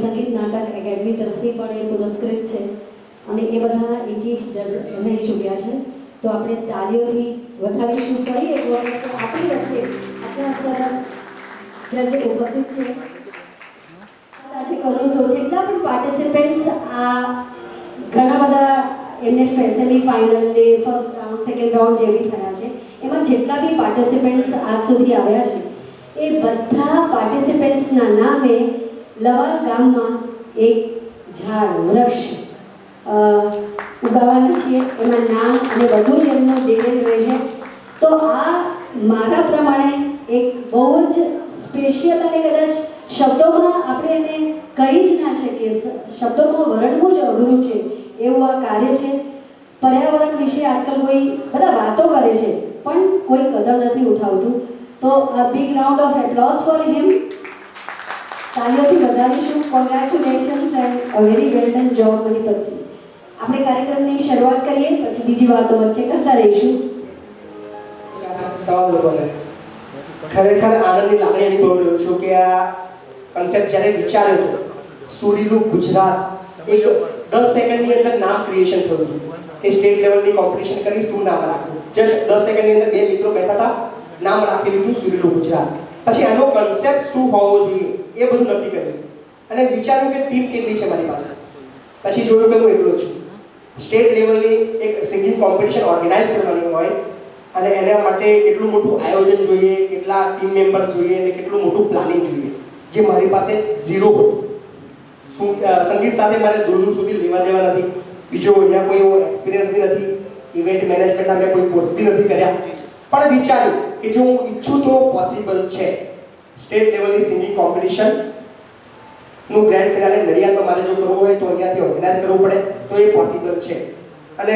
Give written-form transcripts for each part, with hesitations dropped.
સંગીત નાટક એકેડમી તરફથી પણ એ પુરસ્કૃત છે અને એ બધા એ ચીફ જજ રહી ચૂક્યા છે. તો આપણે તાળીઓથી વધાવીશું. ફરી એક વખત આપણી વચ્ચે આટલા સરસ જજ ઉપસ્થિત છે. આજે કરું તો જેટલા પણ પાર્ટિસિપન્ટ્સ આ ઘણા બધા એમને સેમી ફાઇનલ ને ફર્સ્ટ રાઉન્ડ સેકન્ડ રાઉન્ડ જેવી થયા છે, એમાં જેટલા બી પાર્ટિસિપન્ટ્સ આજ સુધી આવ્યા છે એ બધા પાર્ટિસિપન્ટ્સના નામે લવાલ ગામમાં એક ઝાડ વૃક્ષ ઉગાવવાના છીએ. એમાં નામ અને બધું જ એમનું ડિટેલ રહેશે. તો આ મારા પ્રમાણે એક બહુ જ સ્પેશિયલ અને કદાચ શબ્દોમાં આપણે એને કહી જ ના શકીએ, શબ્દોમાં વર્ણવું જ અઘરું છે એવું આ કાર્ય છે. પર્યાવરણ વિશે આજકાલ કોઈ બધા વાતો કરે છે પણ કોઈ કદમ નથી ઉઠાવતું. તો a big round of applause for him. તાલીઓથી વધારીશું. Congratulations and a very well done job Mahipat ji. આપણે કાર્યક્રમની શરૂઆત કરીએ, પછી બીજી વાતો વચ્ચે કરતા રહીશું. ખરેખર આનંદની લાગણી અનુભવી રહ્યો છું કે આ કન્સેપ્ટ જ્યારે વિચાર્યો હતો, સુરીલું ગુજરાત, એક 10 સેકન્ડની અંદર નામ ક્રિએશન થયું હતું કે સ્ટેટ લેવલની કોમ્પિટિશન કરી શું નામ રાખવું. જસ્ટ 10 સેકન્ડની અંદર બે મિત્રો બેઠા હતા, નામ રાખી લીધું સુરીલું ગુજરાત. પછી આનો કન્સેપ્ટ શું હોવો જોઈએ એ બધું નક્કી કર્યું અને વિચાર્યું કે ટીમ કેટલી છે મારી પાસે. પછી જોયું કે હું એકલો જ છું. સ્ટેટ લેવલની એક સિંગિંગ કોમ્પિટિશન ઓર્ગેનાઇઝ કરવાની હોય અને એના માટે કેટલું મોટું આયોજન જોઈએ, કેટલા ટીમ મેમ્બર્સ જોઈએ અને કેટલું મોટું પ્લાનિંગ જોઈએ, જે મારી પાસે ઝીરો હતું. સંગીત સાથે મારે દૂર દૂર સુધી લેવા દેવા નથી. બીજો અહીંયા કોઈ એવો એક્સપિરિયન્સ બી નથી. ઇવેન્ટ મેનેજમેન્ટના મેં કોઈ કોર્સ બી નથી કર્યા. પણ વિચાર્યું કે જો હું ઈચ્છું તો પોસિબલ છે. સ્ટેટ લેવલની સિંગિંગ કોમ્પિટિશન નું ગ્રેન્ડ ફિનાલે નડિયાદમાં મારે જો કરવું હોય તો અહીંયાથી ઓર્ગેનાઇઝ કરવું પડે, તો એ પોસિબલ છે. અને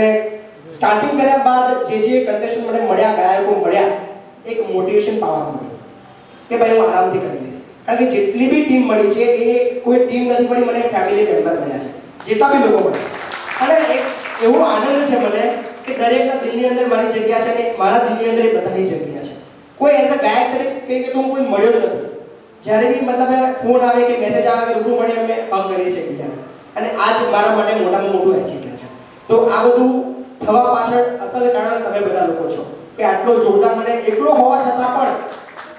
સ્ટાર્ટિંગ કર્યા બાદ જે કન્ટેસ્ટન્ટ મને મળ્યા, ગાયકો મળ્યા, એક મોટિવેશન પાવર મળ્યો કે ભાઈ હું આરામથી કરી લઈશ. કારણ કે જેટલી બી ટીમ મળી છે એ કોઈ ટીમ નથી મળી, મને ફેમિલી મેમ્બર મળ્યા છે જેટલા બી લોકો મળ્યા. અને એક એવો આનંદ છે મને કે દરેકના દિલની અંદર મારી જગ્યા છે અને મારા દિલની અંદર એ બધાની જગ્યા છે. કોઈ એઝ અ ગાયક તરીકે કે હું કોઈ મળ્યો જ નથી. જ્યારે બી મતલબ ફોન આવે કે મેસેજ આવે કે રૂબરૂ મળીએ અમે હગ કરીએ છીએ બીજા. અને આજ મારા માટે મોટામાં મોટું એચિવમેન્ટ છે. તો આ બધું થવા પાછળ અસલ કારણ તમે બધા લોકો છો કે આટલો જોરદાર મને એકલો હોવા છતાં પણ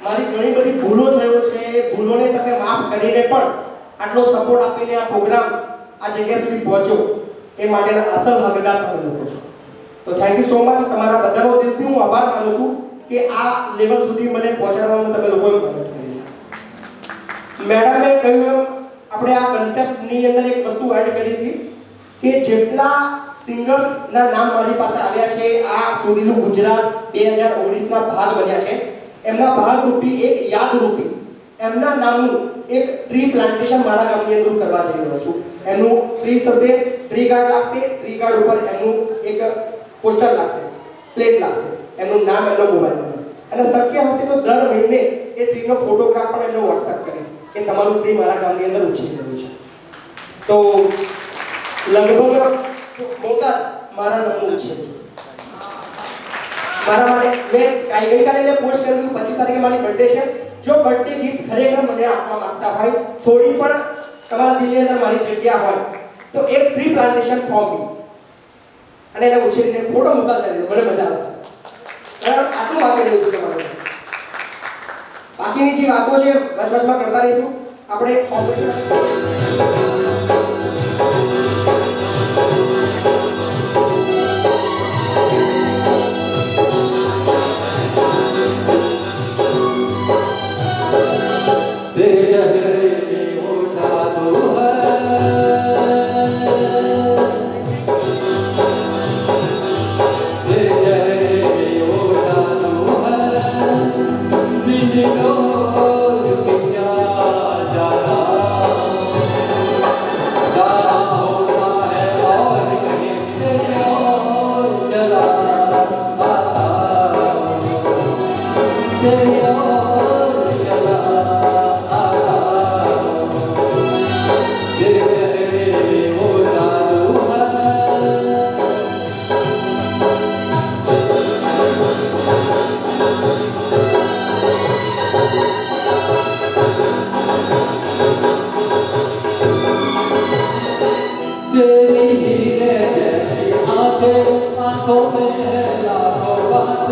મારી ઘણી બધી ભૂલો થયો છે. એ ભૂલોને તમે માફ કરીને પણ આટલો સપોર્ટ આપીને આ પ્રોગ્રામ આ જગ્યા સુધી પહોંચ્યો એ માટેના અસલ હકદાર તમે લોકો છો. તો થેન્ક યુ સો મચ. તમારા બધાનો દિલથી હું આભાર માનું છું કે આ લેવલ સુધી મને પહોંચાડવામાં તમે લોકોએ મદદ કરી. મેડમે કહ્યું એમ આપણે આ કન્સેપ્ટની અંદર એક વસ્તુ એડ કરી હતી કે જેટલા સિંગર્સ ના નામ મારી પાસે આવ્યા છે આ સુરીલું ગુજરાત 2019 ના ભાગ બન્યા છે, એમના ભાગરૂપી એક યાદરૂપી એમના નામનું એક ટ્રી પ્લાન્ટેશન મારા ગામની અંદર કરવા જઈ રહ્યો છું. એનું ટ્રી થશે, ટ્રી ગાર્ડ લાગશે, ટ્રી ગાર્ડ ઉપર એમનું એક પોસ્ટર લાગશે, પ્લેટ લાગશે, એમનું નામ, એમનો મોબાઈલ નંબર, અને શક્ય હશે તો દર મહિને એ ટ્રીનો ફોટોગ્રાફ પણ એમને WhatsApp કરીશ કે તમારું ટ્રી મારા ગામની અંદર ઉછરી રહ્યું છે. તો લગભગ મોકા મારા નામનું છે. મારા માટે મેં ગઈકાલે મેં પોસ્ટ કર્યું 25 તારીખે મારી બર્થડે છે. જો બર્થડે ગિફ્ટ ખરેખર મને આપવા માંગતા હોય, થોડી પણ તમારા દિલની અંદર મારી જગ્યા હોય તો એક ટ્રી પ્લાન્ટેશન ફોર્મ અને એને ઉછેરીને ફોટો મોકલતા રહેજો, મને મજા આવશે. આટલું માંગી દેવું છું તમારે. બાકીની જે વાતો છે વચમાં કરતા રહીશું. આપણે You know तेरी हीरे जैसी आंखें, आंखों में है लाखों बात,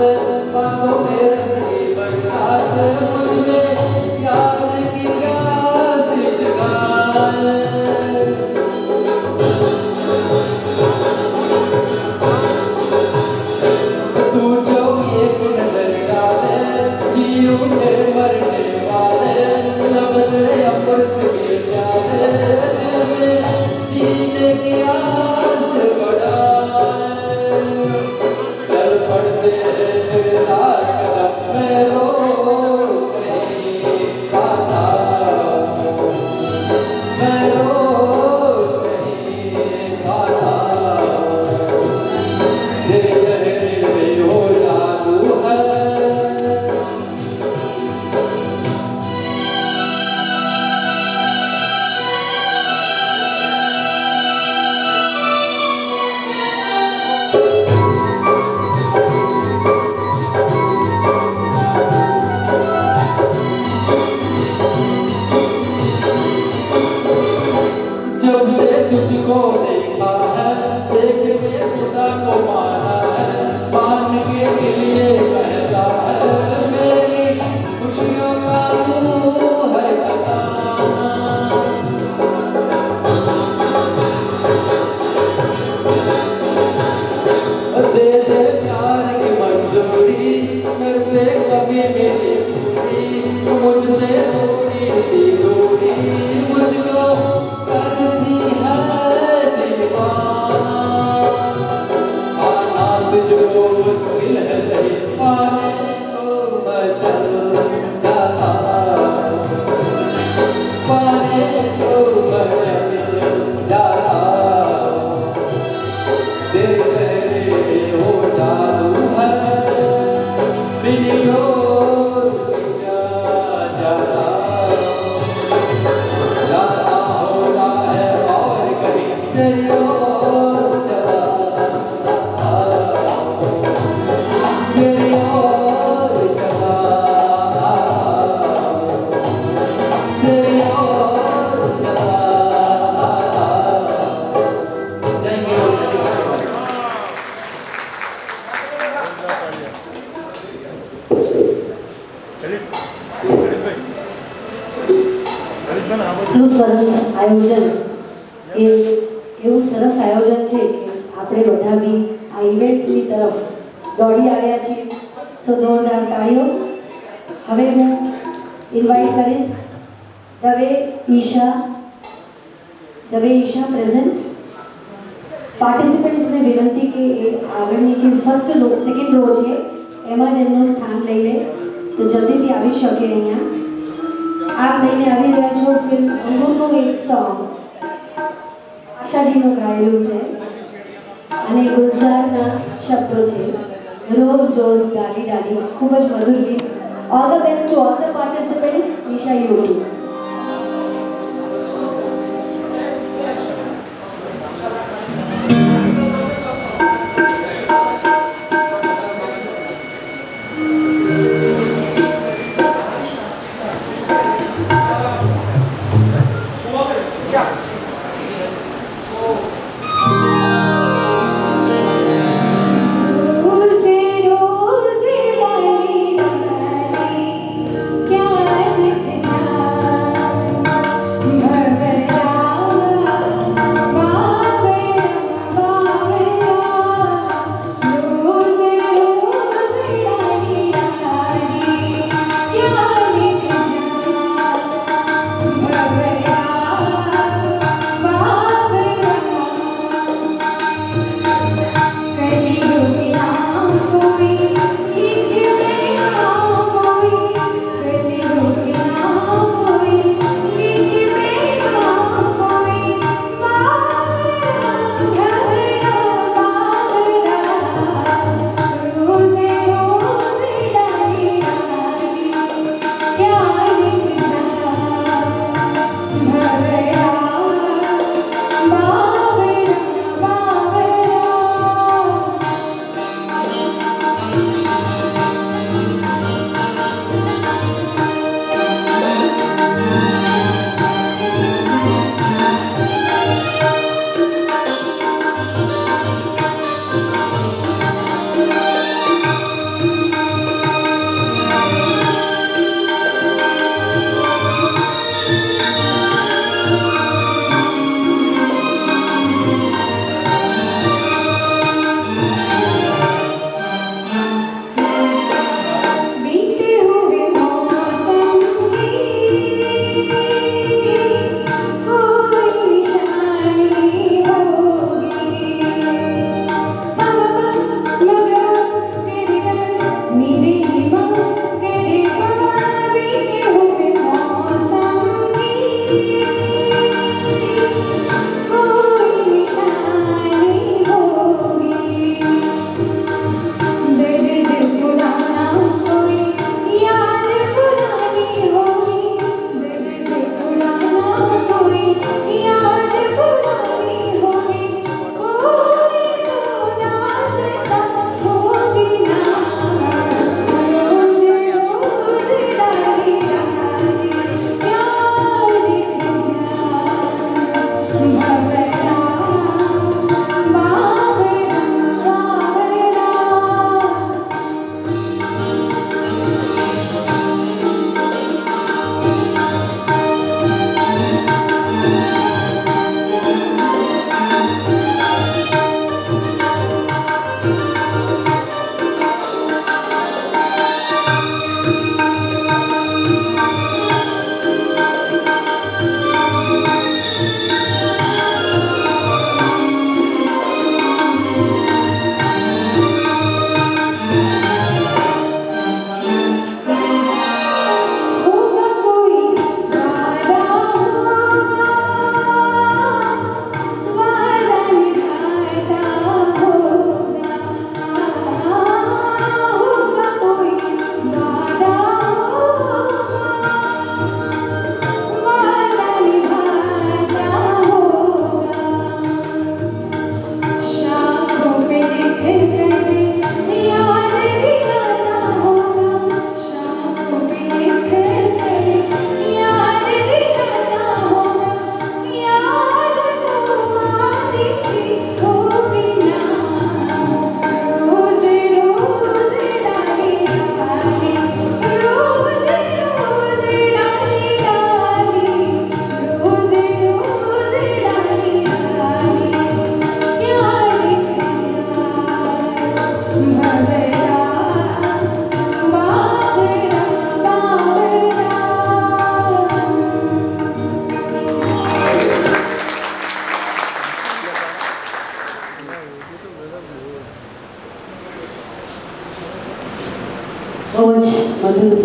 बातों में रही बरसात, मुझे याद की प्यास जगाए। तू जो एक नजर डाले, जी उठे मरने वाले, लब तेरे अमृत के प्याले, दिल में जीने की आस बढ़ाए। चल पड़ते तेरे साथ कदम, मैं रो नहीं पाता, मैं रो नहीं पाता। तेरे चेहरे में हो जादू है। जब से तुझको देखा है, देख के खुदा को माना है, मान के लिए कहता है, मेरी खुशियों का तू है खजाना। दे दे प्यार की मंजूरी, कर दे कभी मेरी पूरी, मुझसे थोड़ी सी दूरी मुझको करती है दीवाना। पाना तुझको मुश्किल है सही, पाने को मैं चल जाता, पाने को मैं चल जाता। तेरे चेहरे में हो जादू है, मेरी ओर जाता जाता होता है और कहीं तेरी ओर चला, मेरी ओर चला, मेरी ओर चला। Thank you. એટલું સરસ આયોજન, એ એવું સરસ આયોજન છે કે આપણે બધા બી આ ઇવેન્ટની તરફ દોડી આવ્યા છીએ. સો જોરદાર તાળીઓ. હવે હું ઇન્વાઇટ કરીશ દવે ઈશા પ્રેઝન્ટ. પાર્ટિસિપન્ટ્સને વિનંતી કે એ આગળની જે ફર્સ્ટ રો સેકન્ડ રો છે એમાં જ એમનું સ્થાન લઈ લે તો જલ્દીથી આવી શકે અહીંયા. આપ લઈને આવી રહ્યા છો ફિલ્મ અંગુરનું એક સોંગ આશાજીનું ગાયેલું છે અને ગુલઝારના શબ્દો છે. રોઝ રોઝ ડાલી ડાલી, ખૂબ જ મધુર ગીત. All the best to all the participants. Isha you too. क्या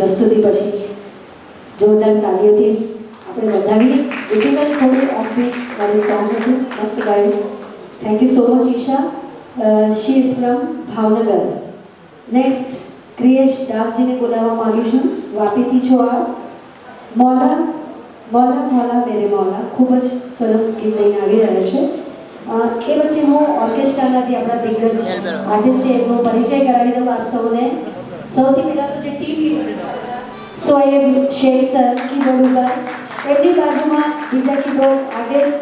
પ્રસ્તુતિ પછી જોરદાર તાલીઓથી આપણે વધાવીએ. ડિફિકલ્ટ થોડું ઓફબીટ વાળું સોંગ હતું, મસ્ત ગાયું. Thank you so much Isha. She is from Bhavnagar. Next Kriyesh દાસજીને બોલાવવા માંગુ છું. વાપીથી છો આ. મૌલા મૌલા મૌલા મેરે મૌલા ખૂબ જ સરસ ગીત લઈને આવી રહ્યા છે. એ વચ્ચે હું ઓર્કેસ્ટ્રાના જે આપણા દિગ્ગજ આર્ટિસ્ટ છે એમનો પરિચય કરાવી દઉં આપ સૌને. સૌથી પહેલાં તો જે TV Soeb Shaikh sir keyboard ઉપર, એમની બાજુમાં બીજા કીબોર્ડ આર્ટિસ્ટ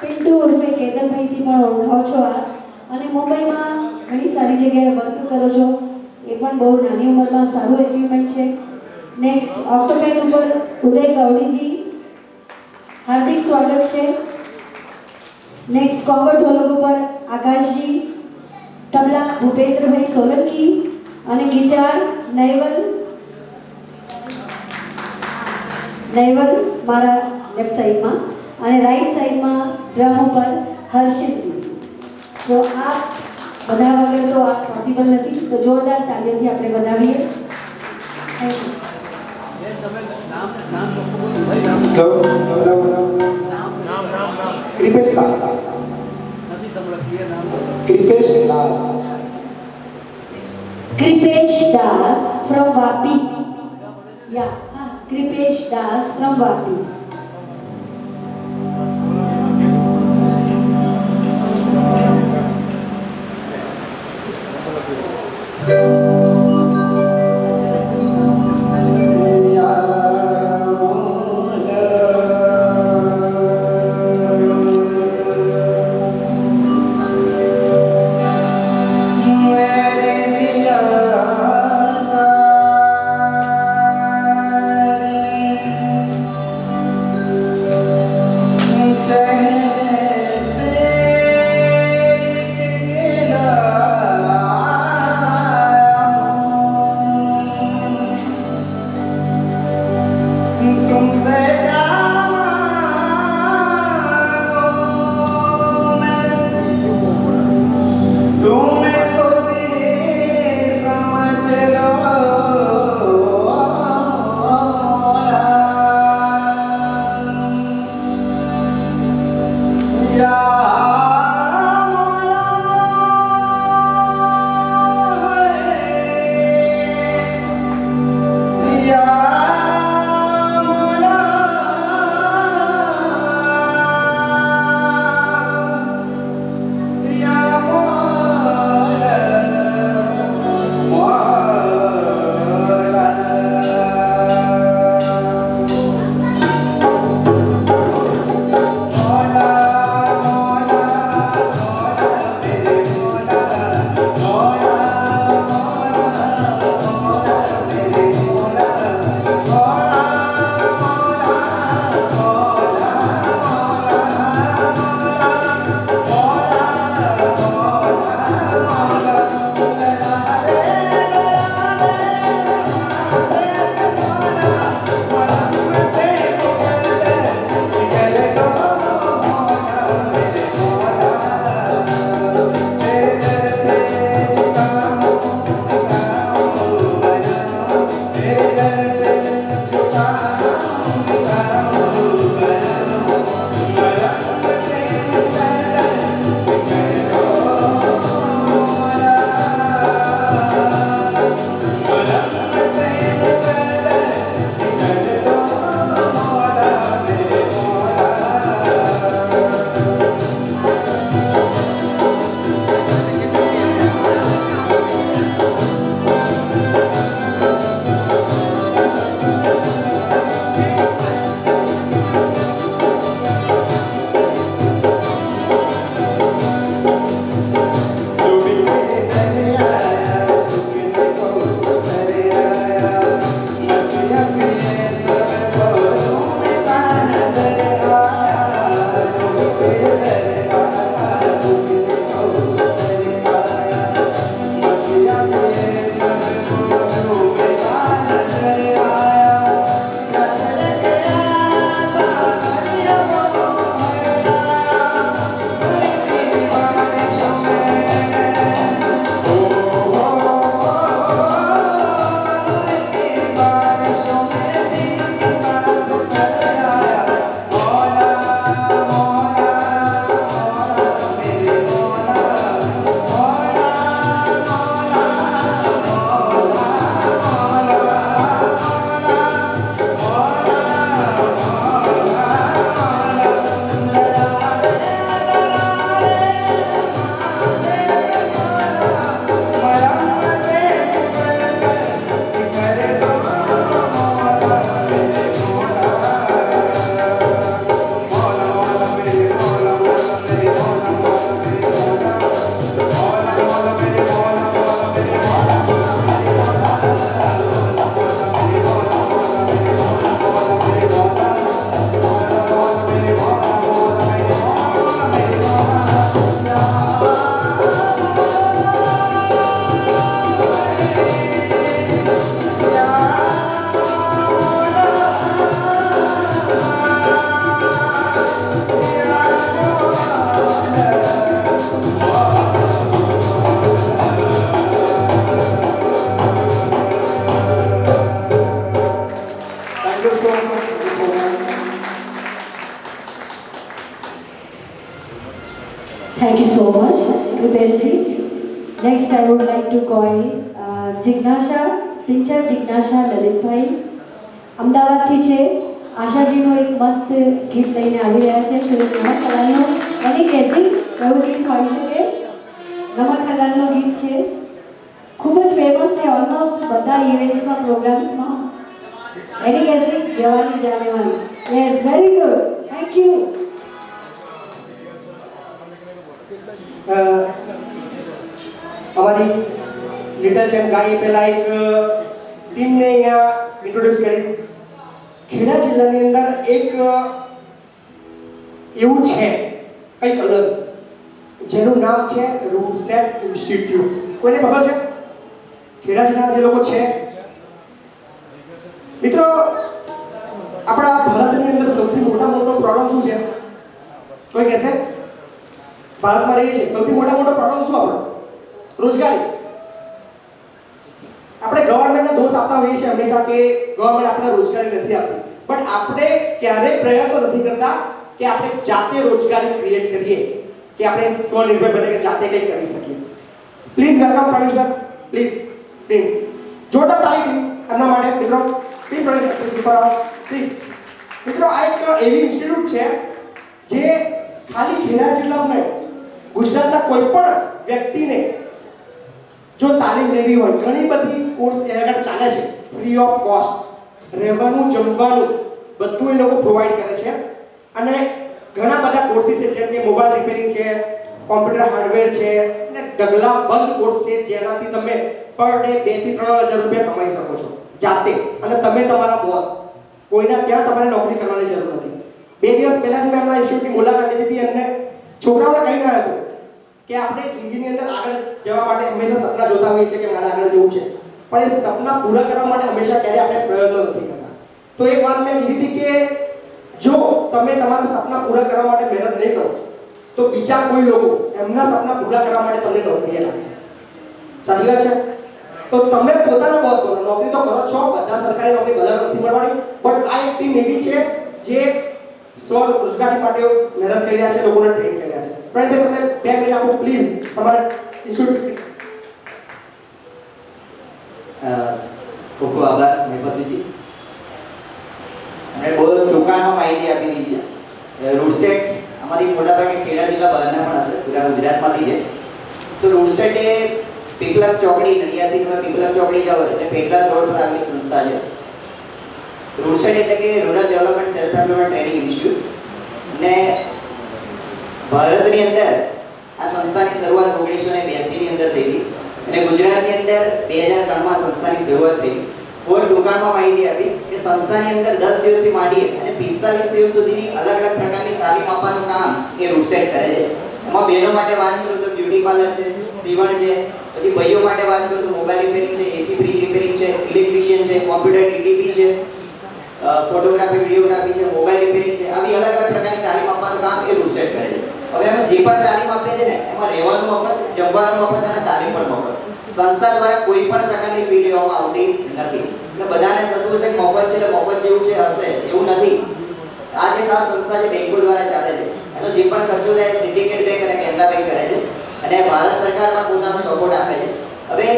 પિન્ટુ ઉર્ફે કેતનભાઈથી પણ ઓળખાવ છો આ, અને મુંબઈમાં ઘણી સારી જગ્યાએ વર્ક કરો છો. એ પણ બહુ નાની ઉંમરમાં સારું એચિવમેન્ટ છે. નેક્સ્ટ ઓક્ટોપેડ ઉપર ઉદય ગૌડીજી, હાર્દિક સ્વાગત છે. નેક્સ્ટ કોંગો ઢોલક ઉપર આકાશજી, તબલા ભૂપેન્દ્રભાઈ સોલંકી અને ગિટાર નૈવલ મારા લેફ્ટ સાઈડમાં, અને રાઈટ સાઈડમાં ડ્રમ ઉપર હર્ષિતજી. તો આ બધા વગર તો આ પોસિબલ નથી, તો જોરદાર તાલીઓથી આપણે વધાવીએ. Thank you. Kripesh Das. Kripesh Das. Kripesh Das from Vapi. Yeah, Kripesh Das from Vapi. Thank you so much, Rupeshji. Next, I would like to call Jignasha, teacher Jignasha Lalitbhai અમદાવાદથી છે. આશાજીનો એક મસ્ત ગીત લઈને આવી રહ્યા છે. તો નમક હલાલનું એની કેસી કયું ગીત હોઈ શકે? નમક હલાલનું ગીત છે. ખૂબ જ ફેમસ છે ઓલમોસ્ટ બધા ઇવેન્ટ્સમાં પ્રોગ્રામ્સમાં. એની કેસી જવાની જાનેવાની. Yes, very good, thank you. અમારી લિટલ ચેમ્પ ગાડી પહેલા એક ટીમને અહીંયા ઇન્ટ્રોડ્યુસ કરીશ. ખેડા જિલ્લાની અંદર એક એવું છે કંઈક અલગ જેનું નામ છે રૂડસેટ ઇન્સ્ટિટ્યૂટ. કોઈને ખબર છે? ખેડા જિલ્લાના જે લોકો છે મિત્રો, આપણા ભારતની અંદર સૌથી મોટો પ્રોબ્લેમ શું છે? કોઈ કહેશે? ભારતમાં રહીએ છીએ, સૌથી મોટો પ્રોબ્લેમ શું આપણો? રોજગારી. આપણે ગવર્નમેન્ટને દોષ આપતા હોઈએ છીએ હંમેશા કે ગવર્નમેન્ટ આપણને રોજગારી નથી આપતી, બટ આપણે ક્યારેય પ્રયત્ન નથી કરતા કે આપણે જાતે રોજગારી ક્રિએટ કરીએ, કે આપણે સ્વનિર્ભર બને, કે જાતે કંઈક કરી શકીએ. Please welcome Praveen sir, please team. જોરદાર તાળી એમના માટે મિત્રો. પ્લીઝ પ્રવીણ સર, પ્લીઝ ઉપર આવો પ્લીઝ. મિત્રો, આ એક એવી ઇન્સ્ટિટ્યૂટ છે જે ખાલી ખેડા જિલ્લામાં ગુજરાતના કોઈ પણ વ્યક્તિને જો તાલીમ લેવી હોય, ઘણી બધી કોર્સ એ આગળ ચાલે છે ફ્રી ઓફ કોસ્ટ. રહેવાનું, જમવાનું બધું એ લોકો પ્રોવાઈડ કરે છે. અને ઘણા બધા કોર્સીસ છે, જેમ કે મોબાઈલ રિપેરિંગ છે, કોમ્પ્યુટર હાર્ડવેર છે, અને ઢગલાબંધ કોર્સ છે જેનાથી તમે પર ડે 2 થી 3000 રૂપિયા કમાઈ શકો છો જાતે. અને તમે તમારા બોસ, કોઈના ત્યાં તમારે નોકરી કરવાની જરૂર નથી. 2 દિવસ પહેલા જ મેં એમના ઇન્સ્ટિટ્યૂટની મુલાકાત લીધી હતી. એમને છોકરાઓને કહીને આવ્યો હતો કે આપણે જિંદગીની અંદર આગળ જવા માટે હંમેશા સપના જોતા હોઈએ છીએ કે મારે આગળ જવું છે, પણ એ સપના પૂરા કરવા માટે હંમેશા ક્યારે આપણે પ્રયત્નો નથી કરતા. તો એક વાત મેં કીધી હતી કે જો તમે તમારા સપના પૂરા કરવા માટે મહેનત નહીં કરો તો બીજા કોઈ લોકો એમના સપના પૂરા કરવા માટે તમને નોકરીએ લાગશે. સાચી વાત છે? તો તમે પોતાના બોસ બનો. નોકરી તો કરો છો, બધા સરકારી નોકરી બધા નથી મળવાની, બટ આ એક ટીમ એવી છે જે સ્વરોજગારી માટે મહેનત કરી રહ્યા છે, લોકોને ટ્રેન કરી રહ્યા છે. પ્રવીણભાઈ, તમે 2 મિનિટ આપો પ્લીઝ તમારા ઇન્સ્ટિટ્યૂટ. ખૂબ ખૂબ આભાર મેપસીજી. અને બહુ ટૂંકામાં માહિતી આપી દીધી છે. રૂડસેટ આમાંથી મોટાભાગે ખેડા જિલ્લા બહારના પણ હશે, પૂરા ગુજરાતમાંથી છે. તો રૂડસેટ એ પીપલક ચોકડી, નડિયાદથી તમે પીપલક ચોકડી જાઓ એટલે પેટલાદ રોડ પર આવેલી સંસ્થા છે. રૂડસેટ એટલે કે rural development self employment training institute. અને ભારતની અંદર આ સંસ્થાની શરૂઆત 1982 ની અંદર થઈ હતી અને ગુજરાતની અંદર 2003માં સંસ્થાની શરૂઆત થઈ. કોઈ ટૂંકાણમાં માહિતી આપી કે સંસ્થાની અંદર 10 દિવસથી માંડી અને 45 દિવસ સુધીની અલગ અલગ પ્રકારની તાલીમ આપવાનું કામ એ રૂડસેટ કરે છે. એમાં બહેનો માટે વાત કરું તો બ્યુટી પાર્લર છે, સીવણ છે, પછી ભાઈઓ માટે વાત કરું તો મોબાઈલ રિપેરિંગ છે, એસી ફ્રીજ રિપેરિંગ છે, ઇલેક્ટ્રિશિયન છે, કોમ્પ્યુટર ટીટીપી છે, ફોટોગ્રાફી, વિડીયોગ્રાફી છે, મોબાઈલ રિપેરિંગ છે. આવી અલગ અલગ પ્રકારની તાલીમ આપવાનું કામ એ રૂડસેટ કરે છે. હવે અમે જે પણ તાલીમ આપીએ છીએ ને એમાં રહેવાનું મફત, જમવાનું મફત અને તાલીમ પણ મફત. સંસ્થા દ્વારા કોઈ પણ પ્રકારની ફી લેવામાં આવતી નથી. એટલે બધાને થતું હશે કે મફત છે એટલે મફત જેવું છે હશે, એવું નથી. આ જે ખાસ સંસ્થા છે બેંકો દ્વારા ચાલે છે. એનો જે પણ ખર્ચો થાય સિન્ડિકેટ બેંક અને કેનરા બેંક કરે છે અને ભારત સરકાર પણ પોતાનો સપોર્ટ આપે છે. હવે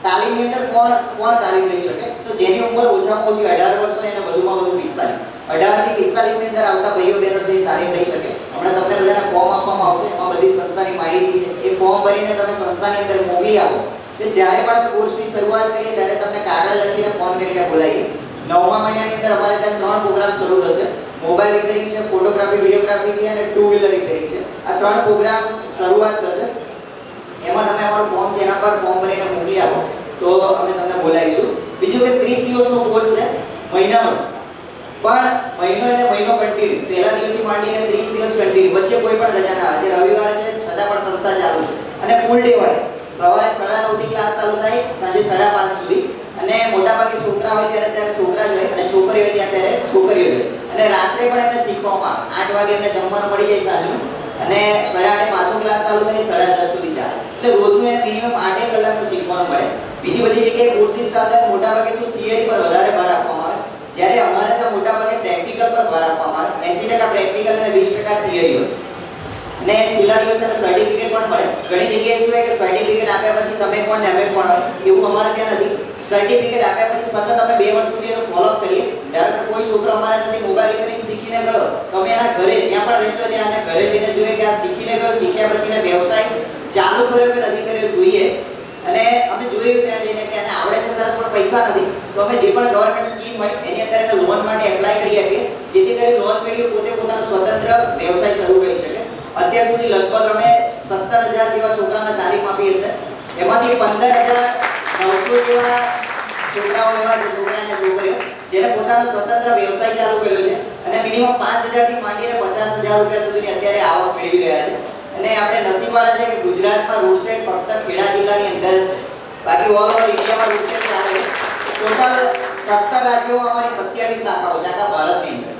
તાલીમની અંદર કોણ તાલીમ લઈ શકે? તો જેની ઉંમર ઓછામાં ઓછી 18 વર્ષ હોય અને વધુમાં વધુ 45. 18 થી 45 ની અંદર આવતા ભાઈઓ બહેનો જે તાલીમ લઈ શકે. હમણાં તમને બધાને ફોર્મ આપવામાં આવશે, એમાં બધી સંસ્થાની માહિતી છે. એ ફોર્મ ભરીને તમે સંસ્થાની અંદર મોકલી આપો. કે જ્યારે પણ કોર્સની શરૂઆત કરીએ ત્યારે તમને કાગળ લખીને ફોન કરીને બોલાવીએ. 9મા મહિનાની અંદર અમારે ત્યાં 3 પ્રોગ્રામ શરૂ થશે. મોબાઈલ રિપેરિંગ છે, ફોટોગ્રાફી, વિડીયોગ્રાફી છે અને 2 વ્હીલર રિપેરિંગ છે. આ 3 પ્રોગ્રામ શરૂઆત થશે. એમાં તમે અમારો ફોર્મ છે એના પર ફોર્મ ભરીને મોકલી આપો તો અમે તમને બોલાવીશું. બીજું કે 30 દિવસનો કોર્સ છે, મહિનાનો. પણ મહિનો એટલે મહિનો કન્ટિન્યુ, પહેલા દિવસથી માંડીને 30 દિવસ કન્ટિન્યુ, વચ્ચે કોઈ પણ રજા ના. આજે રવિવાર છે છતાં પણ સંસ્થા ચાલુ છે અને ફૂલ ડે હોય. સવારે 9:30 થી ક્લાસ ચાલુ થાય, સાંજે 5:30 સુધી. અને મોટાભાગે છોકરા હોય ત્યારે છોકરા જ હોય અને છોકરીઓ હોય ત્યારે છોકરીઓ હોય. અને રાત્રે પણ એમને શીખવામાં 8 વાગે એમને જમવાનું મળી જાય સાંજનું. અને 8:30 પાછો ક્લાસ ચાલુ થાય, 10:30 સુધી ચાલે. એટલે રોજનું એ મિનિમમ 8 કલાકનું શીખવાનું મળે. બીજી બધી જગ્યાએ કોર્સિસ સાથે મોટાભાગે શું થિયરી પર વધારે ભાર આપવામાં આવે, જ્યારે અમારે ત્યાં મોટાભાગે પ્રેક્ટિકલ પર ભાર આપવામાં આવે. 80% પ્રેક્ટિકલ અને 20% થિયરી હોય. અને છેલ્લા દિવસે સર્ટિફિકેટ પણ મળે. ઘણી જગ્યાએ શું હોય કે સર્ટિફિકેટ આપ્યા પછી તમે કોણ ને અમે કોણ હોય એવું અમારે ત્યાં નથી. સર્ટિફિકેટ આપ્યા પછી સતત અમે 2 વર્ષ સુધી એનો ફોલોઅપ કરીએ. ધારો કે કોઈ છોકરો અમારા ત્યાંથી મોબાઈલ રિપેરિંગ શીખીને ગયો, તમે એના ઘરે ત્યાં પણ રહેતો ત્યાં અને ઘરે જઈને જોઈએ કે આ શીખીને ગયો, શીખ્યા પછીને વ્યવસાય ચાલુ કર્યો કે નથી કર્યો જોઈએ. અને અમે જોયું ત્યાં જઈને કે આને આવડે છે સરસ પણ પૈસા નથી, તો અમે જે પણ ગવર્નમેન્ટ સ્કીમ હોય એની અંદર એને લોન માટે એપ્લાય કરી આપીએ, જેથી કરી લોન મેળવી પોતે પોતાનો સ્વતંત્ર વ્યવસાય શરૂ કરી શકે. અત્યાર સુધી લગભગ અમે 17,000 જેવા છોકરાઓને તાલીમ આપી છે. એમાંથી 15,900 જેવા છોકરાઓ એવા છોકરાને છોકરીઓ જેને પોતાનો સ્વતંત્ર વ્યવસાય ચાલુ કર્યો છે અને મિનિમમ 5,000 થી માંડીને 50,000 રૂપિયા સુધીની અત્યારે આવક મેળવી રહ્યા છે. અને આપણે નસીબવાળા છે કે ગુજરાતમાં રોડ સાઈડ ફક્ત ખેડા જિલ્લાની અંદર જ છે, બાકી ઓલ ઓવર ઇન્ડિયામાં રોડ સાઈડ ચાલે છે. ટોટલ 17 રાજ્યોમાં અમારી 27 શાખાઓ છે આખા ભારતની અંદર.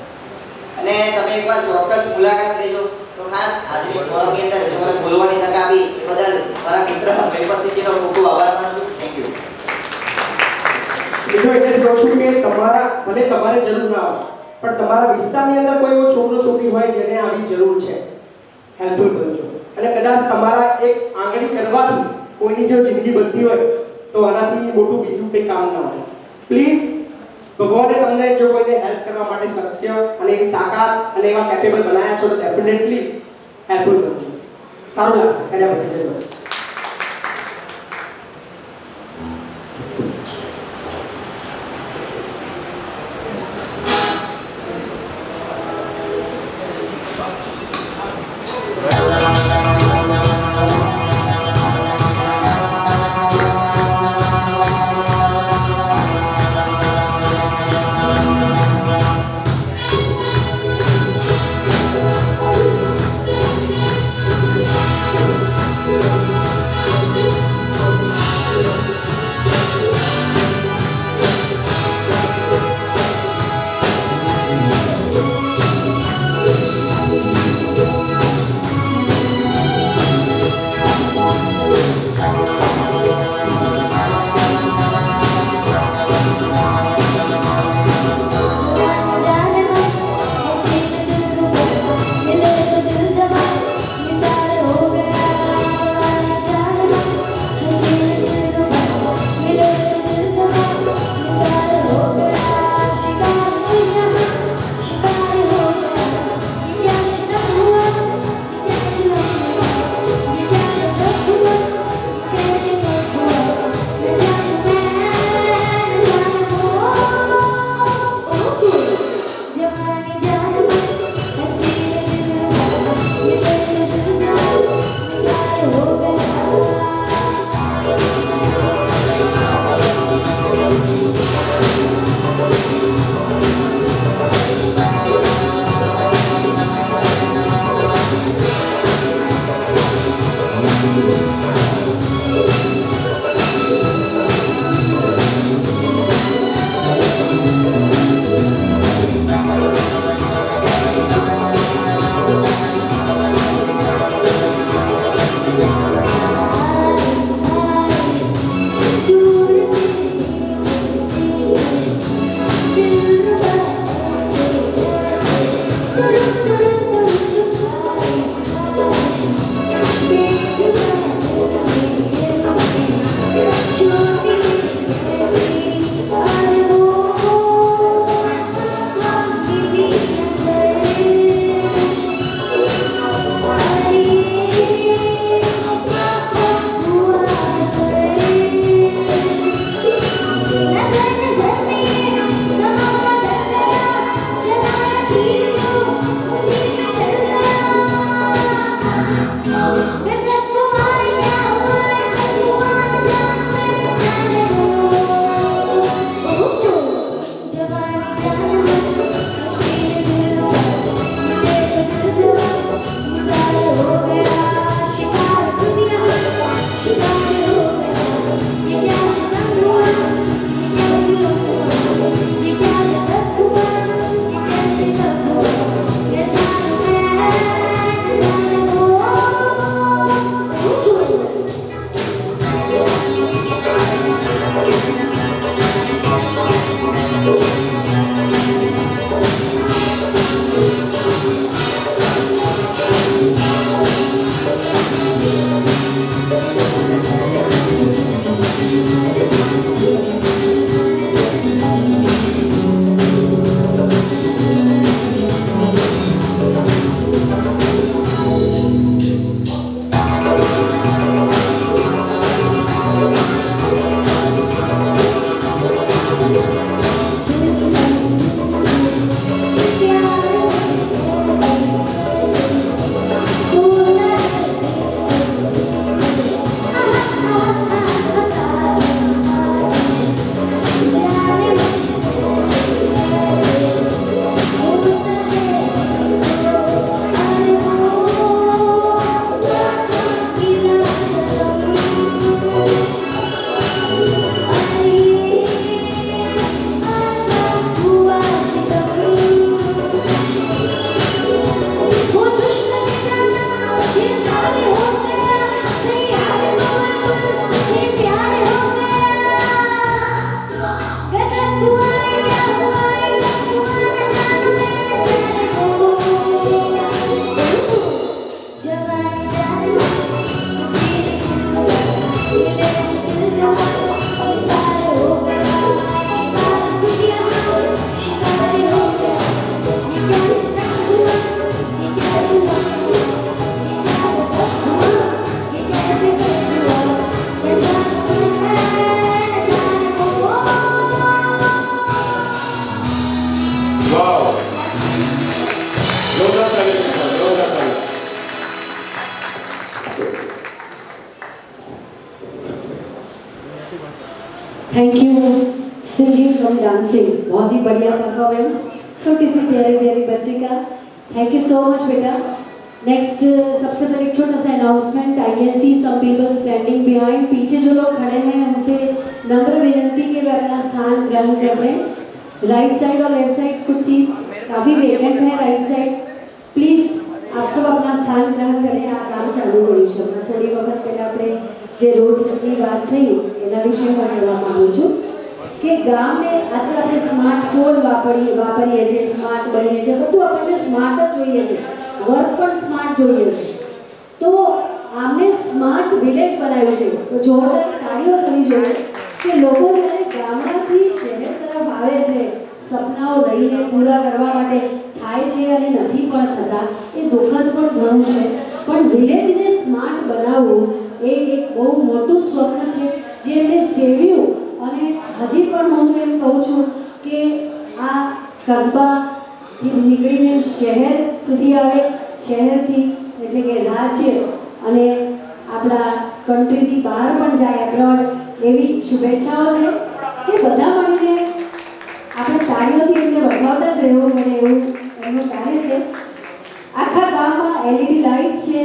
અને તમે એકવાર ચોક્કસ મુલાકાત લેજો. તો ખાસ આજની ફોરમની અંદર જે મને બોલવાની તક આપી એ બદલ મારા મિત્ર વેપસિંહજીનો ખૂબ ખૂબ આભાર માનું છું. Thank you. મિત્રો એટલે જ કહું છું કે તમારા ભલે તમારે જરૂર ના હોય પણ તમારા વિસ્તારની અંદર કોઈ એવો છોકરો છોકરી હોય જેને આવી જરૂર છે, હેલ્પફુલ બનજો. અને કદાચ તમારા એક આંગળી કરવાથી કોઈની જો જિંદગી બનતી હોય તો આનાથી મોટું બીજું કંઈ કામ ના હોય. પ્લીઝ ભગવાને તમને જો કોઈને હેલ્પ કરવા માટે શક્ય અને એવી તાકાત અને એવા કેપેબલ બનાવ્યા છો તો ડેફિનેટલી હેલ્પફુલ બનજો. સારું લાગશે કર્યા પછી જજો. જોરદાર તાળી પાડો, જોરદાર તાળી. Thank you singing from dancing, बहुत ही बढ़िया परफॉर्मेंस छोटी सी प्यारी प्यारी बच्ची का. थैंक यू सो मच बेटा. नेक्स्ट सबसे पहले एक छोटा सा announcement. I can see some people standing behind. पीछे जो लोग खड़े हैं उनसे नम्र विनंती के वे अपना स्थान ग्रहण कर लें. राइट साइड और लेफ्ट साइड कुछ सीट्स काफ़ी वेकेंट है. राइट साइड प्लीज़ आप सब अपना स्थान ગ્રહણ કરીને આ કામ ચાલુ કર્યું છે. હમણાં થોડી વખત પહેલાં આપણે જે રોડ શોની વાત થઈ એના વિશે પણ કહેવા માગું છું કે ગામને આજકાલ આપણે સ્માર્ટફોન વાપરીએ છીએ, સ્માર્ટ બનીએ છીએ, બધું આપણને સ્માર્ટ જ જોઈએ છે, વર્ક પણ સ્માર્ટ જોઈએ છે. તો આમને સ્માર્ટ વિલેજ બનાવ્યું છે. તો જોરદાર તાળીઓ થવી જોઈએ કે લોકો જ્યારે ગામડાથી શહેર તરફ આવે છે સપનાઓ લઈને પૂરા કરવા માટે થાય છે અને નથી પણ થતા, એ દુઃખદ પણ ઘણું છે. પણ વિલેજને સ્માર્ટ બનાવવું એ એક બહુ મોટું સ્વપ્ન છે જે એમને સેવ્યું. અને હજી પણ હું એમ કહું છું કે આ કસ્બાથી નીકળીને શહેર સુધી આવે, શહેરથી એટલે કે રાજ્ય અને આપણા કન્ટ્રીથી બહાર પણ જાય એબ્રોડ, એવી શુભેચ્છાઓ છે કે બધા મળીને આપણે તાળીઓથી એમને વધાવતા જ રહેવું પડે એવું એમનું કાર્ય છે. આખા ગામમાં LED લાઇટ્સ છે,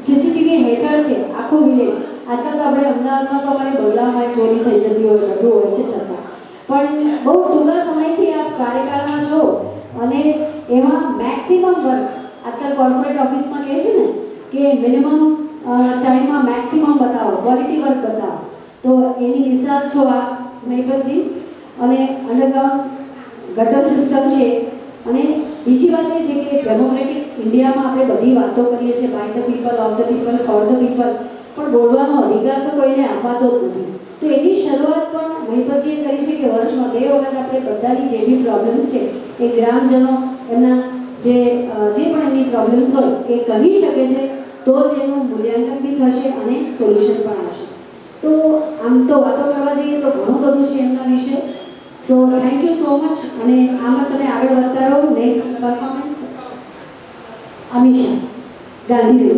સીસીટીવી હેઠળ છે આખું વિલેજ. આજકાલ તો આપણે અમદાવાદમાં તો અમારે બગલામાં ચોરી થઈ જતી હોય, બધું હોય છે, છતાં પણ બહુ ટૂંકા સમયથી આપ કાર્યકાળમાં છો અને એમાં મેક્સિમમ વર્ક આજકાલ કોર્પોરેટ ઓફિસમાં કહે છે ને કે મિનિમમ ટાઈમમાં મેક્સિમમ બતાવો, ક્વોલિટી વર્ક બતાવો. તો એની મિસાલ છો આપ મહિપતજી. અને અંડરગ્રાઉન્ડ ગટર સિસ્ટમ છે. અને બીજી વાત એ છે કે ડેમોક્રેટિક ઇન્ડિયામાં આપણે બધી વાતો કરીએ છીએ, by the people, of the people, for the people, પણ બોલવાનો અધિકાર તો કોઈને અપાતો જ નથી. તો એની શરૂઆત પણ મહિપતજીએ કરી છે કે વર્ષમાં 2 વખત આપણે બધાની જે બી પ્રોબ્લેમ્સ છે એ ગ્રામજનો એમના જે પણ એમની પ્રોબ્લેમ્સ હોય એ કહી શકે છે, તો જ એનું મૂલ્યાંકન બી થશે અને સોલ્યુશન પણ આવશે. તો આમ તો વાતો કરવા જઈએ તો ઘણું બધું છે એમના વિશે. So thank you so much. અને આમાં તમે આગળ વધતા રહો. Next performance Amisha Gandhinagar.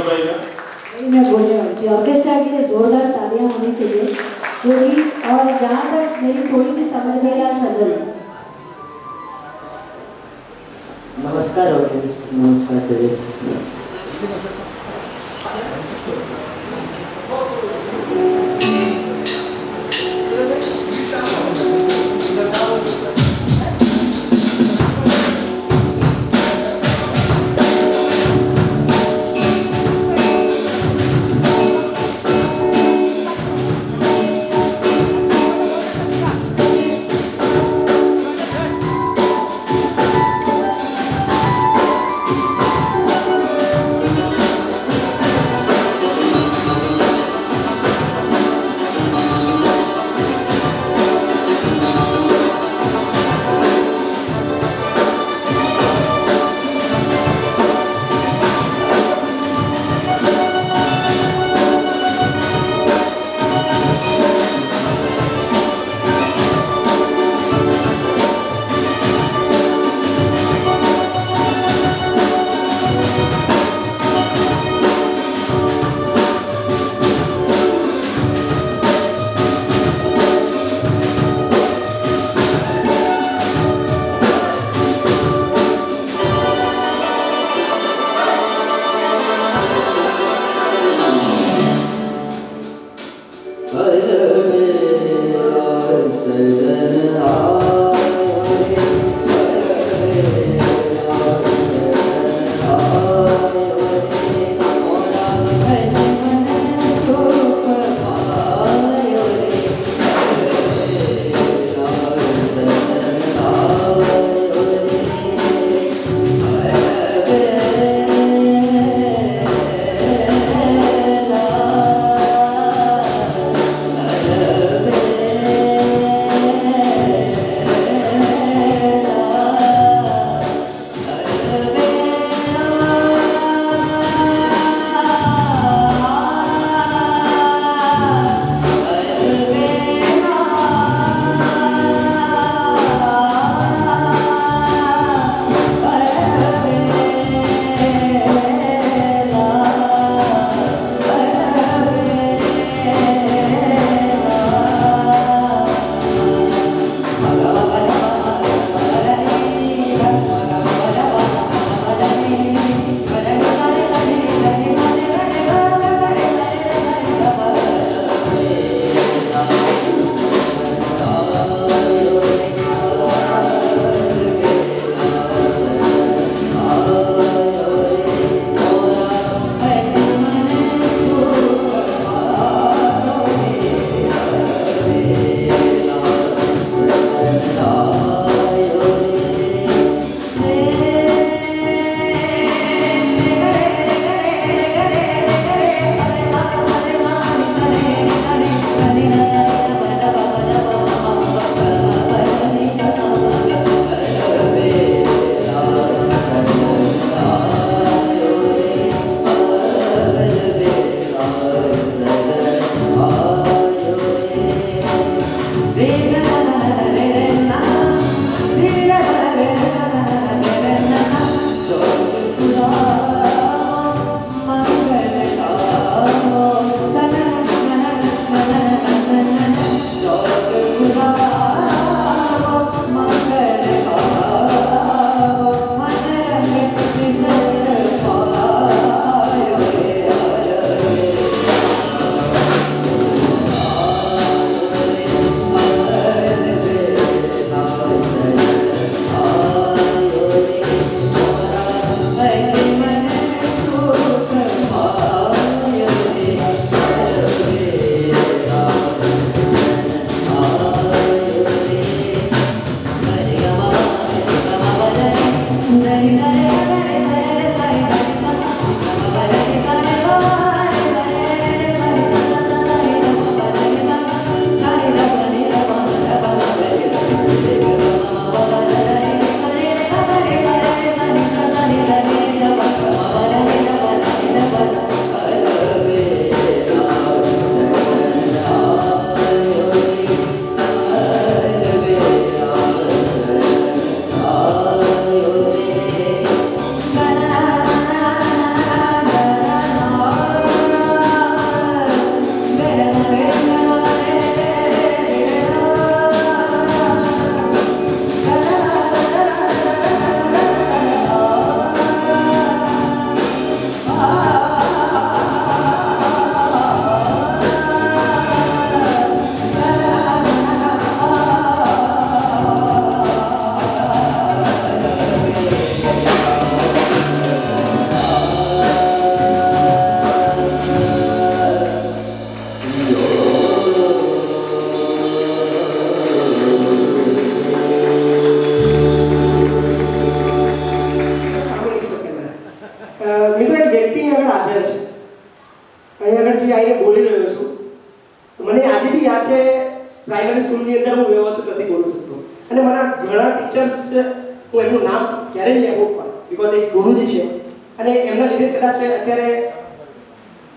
भाई का मैं बोलने वाली थी ऑर्केस्ट्रा के लिए जोरदार तालियां होनी चाहिए क्योंकि और जहाँ तक मेरी थोड़ी सी समझ में आया सजल नमस्कार ऑडियंस, नमस्कार जजेस। વ્યક્તિ આગળ હાજર છે, અહીં આગળ જે આવીને બોલી રહ્યો છું, મને આજે બી યાદ છે પ્રાઇમરી સ્કૂલની અંદર હું વ્યવસ્થિત નથી બોલી શકતો અને મારા ઘણા ટીચર્સ છે, હું એમનું નામ ક્યારેય નહીં આપું પણ બીકોઝ એક ગુરુજી છે અને એમના લીધે કદાચ અત્યારે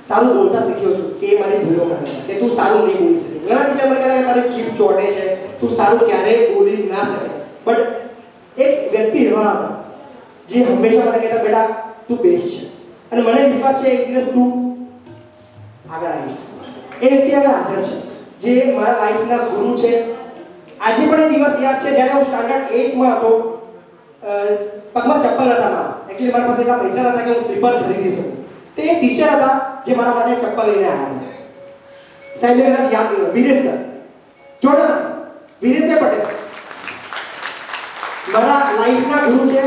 સારું બોલતા શીખ્યો છું કે એ મારી ભૂલો કરે છે કે તું સારું નહીં બોલી શકે. ઘણા ટીચર મને કહેતા કે તારી જીભ ચોટે છે, તું સારું ક્યારેય બોલી ના શકે, બટ એક વ્યક્તિ એવા હતા જે હંમેશા મને કહેતા બેટા તું બેસ્ટ છે અને મને વિશ્વાસ છે એક દિવસ તું આગળ આવીશ. એ વ્યક્તિ આગળ હાજર છે જે મારા લાઈફના ગુરુ છે. આજે પણ એ દિવસ યાદ છે જ્યારે હું સ્ટાન્ડર્ડ 8 માં હતો, પગમાં ચપ્પલ હતા મારા, એકચ્યુઅલી મારા પાસે એટલા પૈસા નહોતા કે હું સ્લીપર ખરીદી શકું. તે એક ટીચર હતા જે મારા માટે ચપ્પલ લઈને આવ્યા. સાહેબને કદાચ યાદ નહીં હોય, વિરેશ સર, જોરદાર વિરેશ પટેલ મારા લાઈફના ગુરુ છે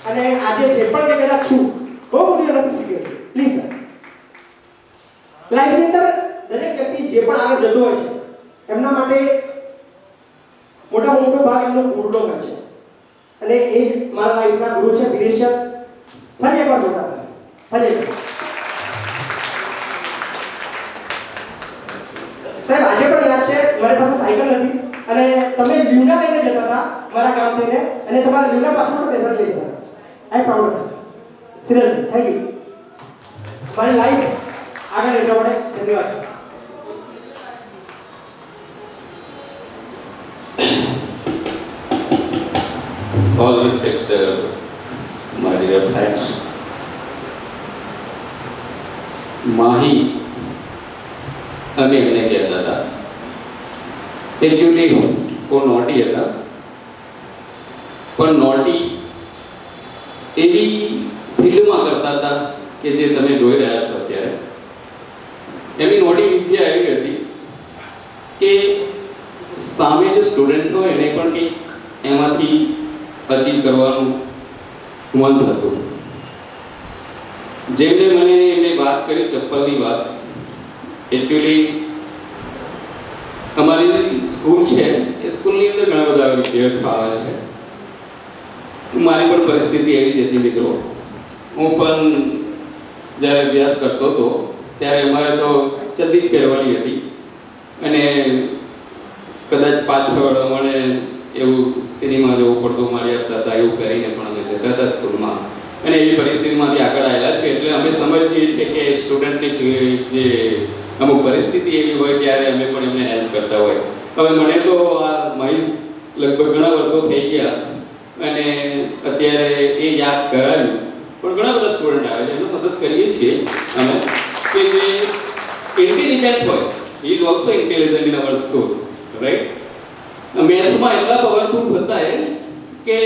અને આજે જે પણ મેં કદાચ છું બહુ બધું એનાથી શીખ્યો છું. પ્લીઝ સર, લાઈફની અંદર દરેક વ્યક્તિ જે પણ આગળ જતો હોય છે એમના માટે મોટામાં મોટો ભાગ એમનો ગુરુનો હોય છે અને એ જ મારા લાઈફના ગુરુ છે વિરેશ સર. ફરી એકવાર જોતા ફરી એકવાર સાહેબ, આજે પણ યાદ છે મારી પાસે સાયકલ નથી અને તમે લ્યુના લઈને જતા હતા મારા ગામ થઈને અને તમારા લ્યુના પાસમાં પણ બેસાડી લઈ જતા. આઈ proud of seriously, thank you. મારી લાઈફ આગળ લઈ જવા માટે ધન્યવાદ sir. All respects, my dear friends. Mahi અમે એમને કહેતા હતા. એકચ્યુઅલી કોઈ નોટી હતા, પણ નોટી એવી ફિલ્ડમાં કરતા હતા કે જે તમે જોઈ રહ્યા છો અત્યારે. એમની નોટી વિદ્યા એવી હતી કે સામે જે સ્ટુડન્ટ હોય એને પણ કંઈક એમાંથી અચીવ કરવાનું મન થતું. જેમને મને એમને વાત કરી ચપ્પલની વાત, એકચ્યુઅલી અમારી જે સ્કૂલ છે એ સ્કૂલની અંદર ઘણા બધા વિદ્યાર્થીઓ આવે છે. મારી પણ પરિસ્થિતિ એવી જ હતી મિત્રો. હું પણ જ્યારે અભ્યાસ કરતો હતો ત્યારે અમારે તો ચડ્ડી જ પહેરવાની હતી અને કદાચ પાછળ અમને એવું સિનેમા જવું પડતું મારી આપતા હતા, એવું પહેરીને પણ અમે જતા હતા સ્કૂલમાં અને એવી પરિસ્થિતિમાંથી આગળ આવેલા છે. એટલે અમે સમજીએ છીએ કે સ્ટુડન્ટની જે અમુક પરિસ્થિતિ એવી હોય ત્યારે અમે પણ એમને હેલ્પ કરતા હોય. હવે મને તો આ મારી લગભગ ઘણા વર્ષો થઈ ગયા અને અત્યારે એ યાદ કરાવ્યું, પણ ઘણા બધા સ્ટુડન્ટ આવે છે એમને મદદ કરીએ છીએ અમે કે જે ઇન્ટેલિજન્ટ હોય. He is also intelligent in our school, right. મેથ્સમાં એટલા પાવરફુલ હતા કે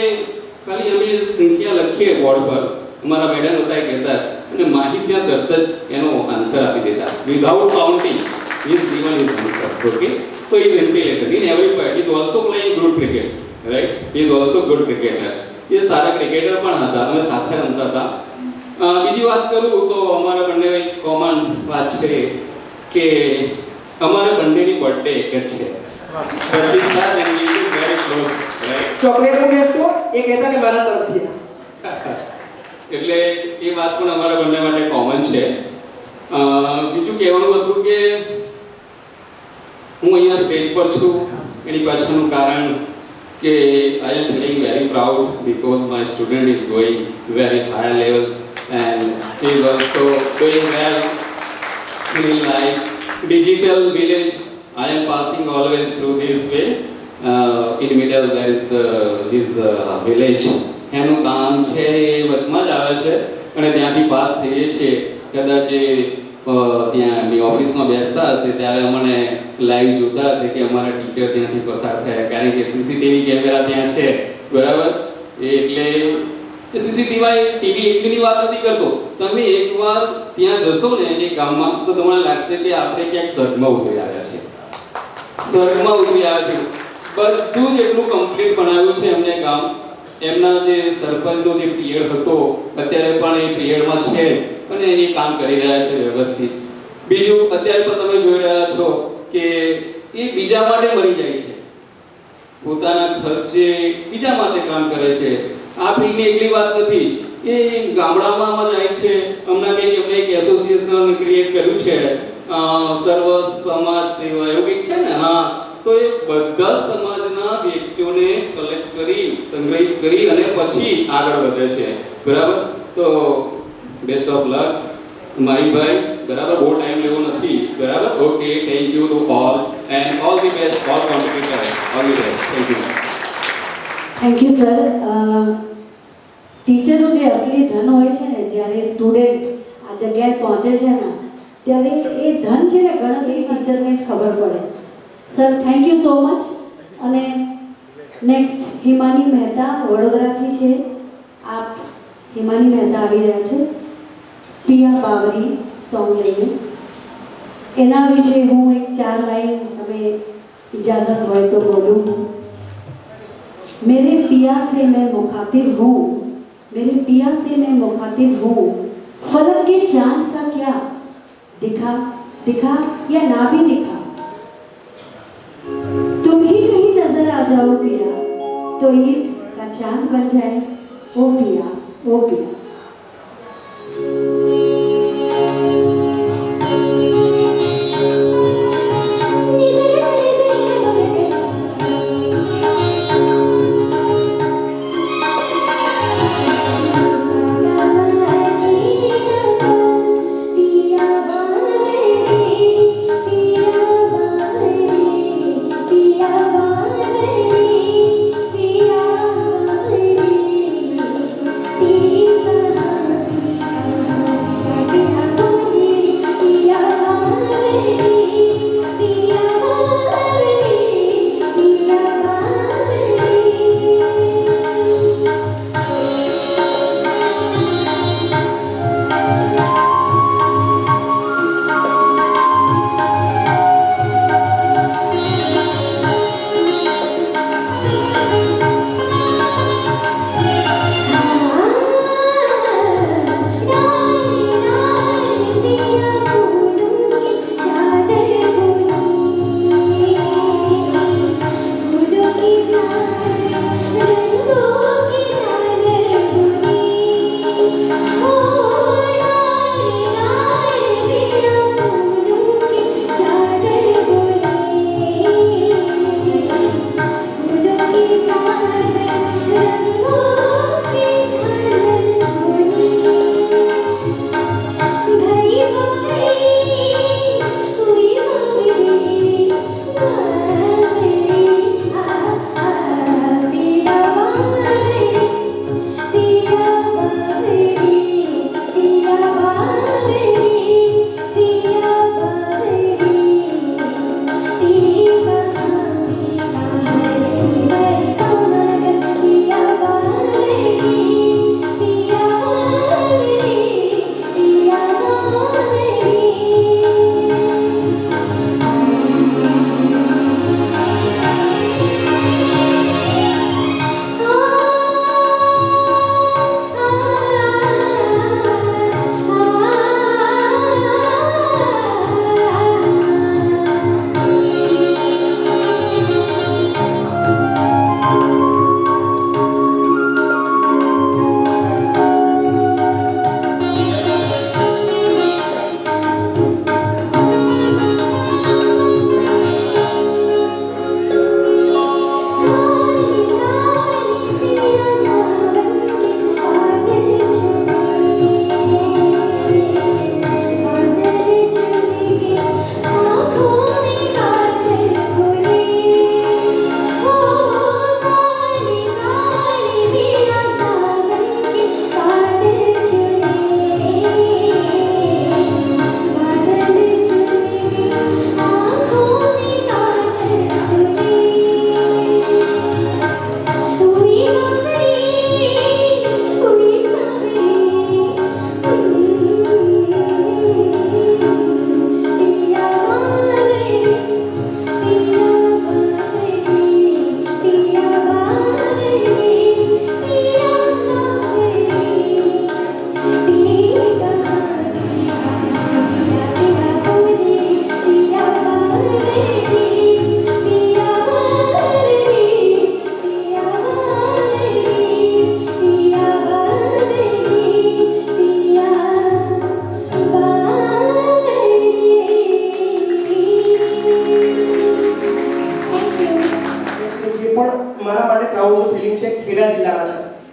ખાલી અમે સંખ્યા લખીએ બોર્ડ પર, અમારા મેડમ હતા કહેતા અને માહી ત્યાં તરત જ એનો આન્સર આપી દેતા without counting. He is given his answer. Okay, so he is intelligent in every part. He is also playing good cricket, right? He is also good cricketer. A Sara cricketer પણ હતા, અમે સાથે રમતા હતા. બીજી વાત કરું તો અમારા બંને એક કોમન વાત છે કે અમારા બંનેની બર્થડે એક જ છે. ચોકલેટ નું ગિફ્ટ તો એ કહેતા કે મારા તરફથી. એટલે એ વાત પણ અમારા બંને માટે કોમન છે. બીજું કહેવાનું હતું કે હું અહીંયા સ્ટેજ પર છું એની પાછળનું કારણ કે I am feeling very proud because my student is going very high level and he is also doing well in life. Digital village I am passing always through this way. In middle there is this village. એનું કામ છે એ વચમાં જ આવે છે અને ત્યાંથી pass થઈએ છીએ. કદાચ ત્યાં એમની ઓફિસમાં બેસતા હશે ત્યારે અમને લાઈવ જોતા હશે કે અમારા ટીચર ત્યાંથી પસાર થયા, કારણ કે સીસીટીવી કેમેરા ત્યાં છે, બરાબર. એટલે સીસીટીવી એટલી વાત નથી કરતો. તમે એકવાર ત્યાં જશો ને એ ગામમાં તો તમને લાગશે કે આપણે ક્યાંક સ્વર્ગમાં ઉતરી આવ્યા છે. સ્વર્ગમાં ઉતરી આવ્યા છે. બધું જ એટલું કમ્પ્લીટ બનાવ્યું છે એમને ગામ. એમના જે સરપંચનો જે પિરિયડ હતો અત્યારે પણ એ પિરિયડમાં છે અને એ કામ કરી રહ્યા છે વ્યવસ્થિત. બીજું અત્યારે પણ તમે જોઈ રહ્યા છો કે એ બીજા માટે મરી જાય છે, પોતાના ખર્ચે બીજા માટે કામ કરે છે. આ ફિલ્ડની એકલી વાત નથી, એ ગામડામાં જાય છે. હમણાં કંઈક એમને એક એસોસિએશન ક્રિએટ કર્યું છે, સર્વ સમાજ સેવા એવું કંઈક છે ને. હા, તો એ બધા સમાજના વ્યક્તિઓને કલેક્ટ કરી, સંગ્રહિત કરી અને પછી આગળ વધે છે. બરાબર? તો બેસ્ટ ઓફ લક માહીભાઈ. બરાબર? બહુ ટાઈમ લેવો નથી. બરાબર? Okay, thank you to all and all the best all competitors. All the best. Thank you. Thank you sir. ટીચરનું જે અસલી ધન હોય છે ને, જ્યારે સ્ટુડન્ટ આ જગ્યાએ પહોંચે છે ને, ત્યારે એ ધન છે ને ગણતરી ટીચરને જ ખબર પડે. Sir thank you so much. અને નેક્સ્ટ હિમાની મહેતા વડોદરાથી છે. આપ હિમાની મહેતા આવી રહ્યા છે પિયા બાવરી સોંગ લઈને. એના વિશે હું એક 4 લાઈન તમે इजाज़त हो तो बोलूँ. मेरे पिया से मैं मुखातिब हूँ, मेरे पिया से मैं मुखातिब हूँ. फलक के चांद का क्या दिखा दिखा या ना भी दिखा, तुम ही कहीं नजर आ जाओ पिया, तो ईद का चांद बन जाए ओ पिया ओ पिया. पिया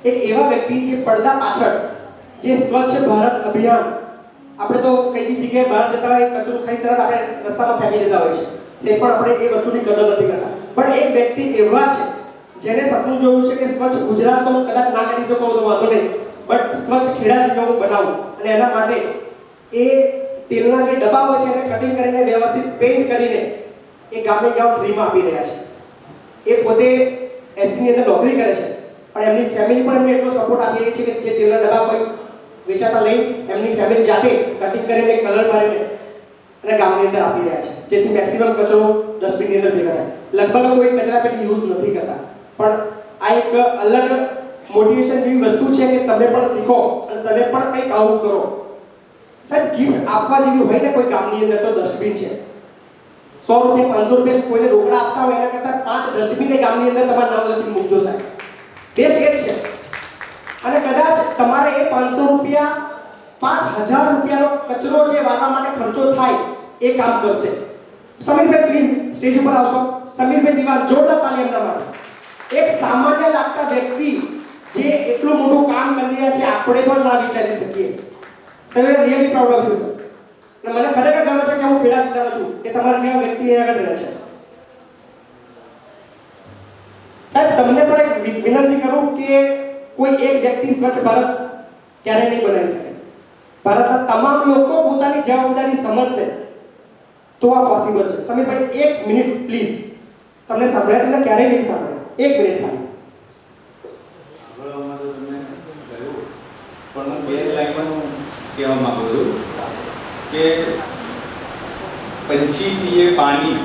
એક એવા વ્યક્તિ જે પડદા પાછળ જે સ્વચ્છ ભારત અભિયાન, આપણે તો કઈ બી જગ્યાએ બહાર જતા હોય કચરો ખાઈ તરત આપણે રસ્તામાં ફેંકી દેતા હોય છે, સે પણ આપણે એ વસ્તુની કદર નથી કરતા. પણ એક વ્યક્તિ એવા છે જેને સપનું જોયું છે કે સ્વચ્છ ગુજરાત તો હું કદાચ ના કરી શકો તો વાંધો નહીં, બટ સ્વચ્છ ખેડા જિલ્લો હું બનાવું, અને એના માટે એ તેલના જે ડબ્બા હોય છે એને કટિંગ કરીને વ્યવસ્થિત પેઇન્ટ કરીને એ ગામે ગામ ફ્રીમાં આપી રહ્યા છે. એ પોતે એસની અંદર નોકરી કરે છે, પણ એમની ફેમિલી પણ એમને એટલો સપોર્ટ આપી રહી છે કે જે તેલના ડબ્બા કોઈ વેચાતા લઈ એમની ફેમિલી જાતે કટિંગ કરીને કલર મારીને અને ગામની અંદર આપી રહ્યા છે, જેથી મેક્સિમમ કચરો ડસ્ટબિનની અંદર ભેગા થાય. લગભગ કોઈ કચરાપેટી યુઝ નથી કરતા, પણ આ એક અલગ મોટિવેશન જેવી વસ્તુ છે કે તમે પણ શીખો અને તમે પણ કંઈક આવું કરો. સાહેબ, ગિફ્ટ આપવા જેવી હોય ને કોઈ ગામની અંદર તો ડસ્ટબિન છે. 100 રૂપિયા 500 રૂપિયા કોઈને રોકડા આપતા હોય એના કરતાં 5 ડસ્ટબિન ગામની અંદર તમારું નામ લખીને મૂકજો સાહેબ. બેસ્ટ એ છે. અને કદાચ તમારે એ 500 રૂપિયા 5000 રૂપિયાનો કચરો જે વાળવા માટે ખર્ચો થાય એ કામ કરશે. સમીરભાઈ પ્લીઝ સ્ટેજ ઉપર આવશો. સમીરભાઈ દિવાન, જોરદાર તાળી એમના માટે. એક સામાન્ય લાગતા વ્યક્તિ જે એટલું મોટું કામ કરી રહ્યા છે આપણે પણ ના વિચારી શકીએ. Samir, really proud of you sir. અને મને ખરેખર ગર્વ છે કે હું ખેડા જિલ્લાનો છું કે તમારા જેવા વ્યક્તિ અહીંયા આગળ રહે છે. સાહેબ, તમને પણ એક વિનંતી કરું કે કોઈ એક વ્યક્તિ સ્વચ્છ ભારત ક્યારે નહીં બનાવી શકે. ભારતના તમામ લોકો પોતાની જવાબદારી સમજશે તો આ પોસિબલ છે. સમીરભાઈ, 1 મિનિટ પ્લીઝ. તમને સાંભળ્યા? તમને ક્યારેય નહીં સાંભળ્યા. 1 મિનિટ ખાલી. પણ હું બે લાઈનમાં કહેવા માંગુ છું કે પંછી પીએ પાણી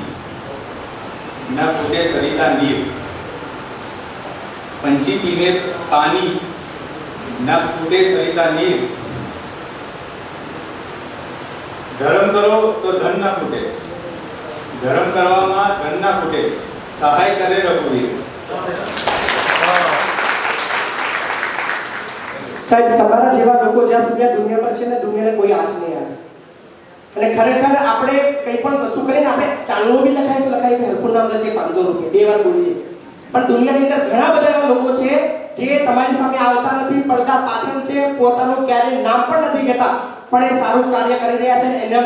ના ફૂટે સરિતા નીર, પંછી પીને પાણી ના ફૂટે સરિતા નીર, ધર્મ કરો તો ધન ના ફૂટે, ધર્મ કરવામાં ધન ના ફૂટે, સહાય કરે રઘુવીર. સાહેબ, તમારા જેવા લોકો જ્યાં સુધી આ દુનિયા પર છે ને, દુનિયાને કોઈ આંચ નહીં આવે. અને ખરેખર આપણે કંઈ પણ વસ્તુ કરીને આપણે ચાલવું બી લખાય તો લખાય કે હરખું નામ લખીએ 500 રૂપિયા 2 વાર બોલીએ, પણ દુનિયાની અંદર ઘણા બધા એવા લોકો છે જે તમારી સામે આવતા નથી, પડદા પાછળ છે, પોતાનું ક્યારેય નામ પણ નથી કહેતા, પણ એ સારું કાર્ય કરી રહ્યા છે. એમના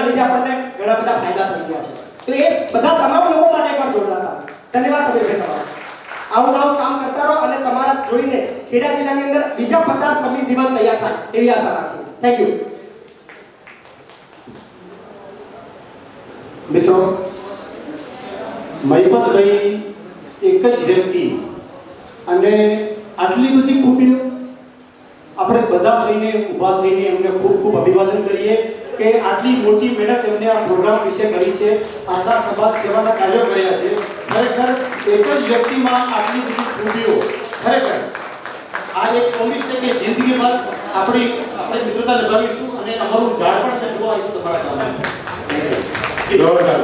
લીધે આપણને ઘણા બધા ફાયદા થઈ ગયા છે. તો એ બધા તમામ લોકો માટે એકવાર જોરદાર તાળી. ધન્યવાદ સમીરભાઈ તમારો. આવું કામ કરતા રહો અને તમારા જોઈને ખેડા જિલ્લાની અંદર બીજા 50 સમીર દિવાન તૈયાર થાય એવી આશા રાખીએ. Thank you. મિત્રો, મહિપતભાઈ એક જ વ્યક્તિ અને આટલી બધી ખૂબીઓ, આપણે બધા થઈને ઊભા થઈને એમને ખૂબ ખૂબ અભિવાદન કરીએ કે આટલી મોટી મહેનત એમને આ પ્રોગ્રામ વિશે કરી છે, આટલા સમાજ સેવાના કાર્યો કર્યા છે. ખરેખર એક જ વ્યક્તિમાં આટલી બધી ખૂબીઓ, ખરેખર આ એક પ્રોમિસ છે કે જિંદગીમાં આપણે મિત્રતા નિભાવીશું અને અમારું ઝાડ પણ જોવા આવીશું તમારા ગામમાં. જોરદાર.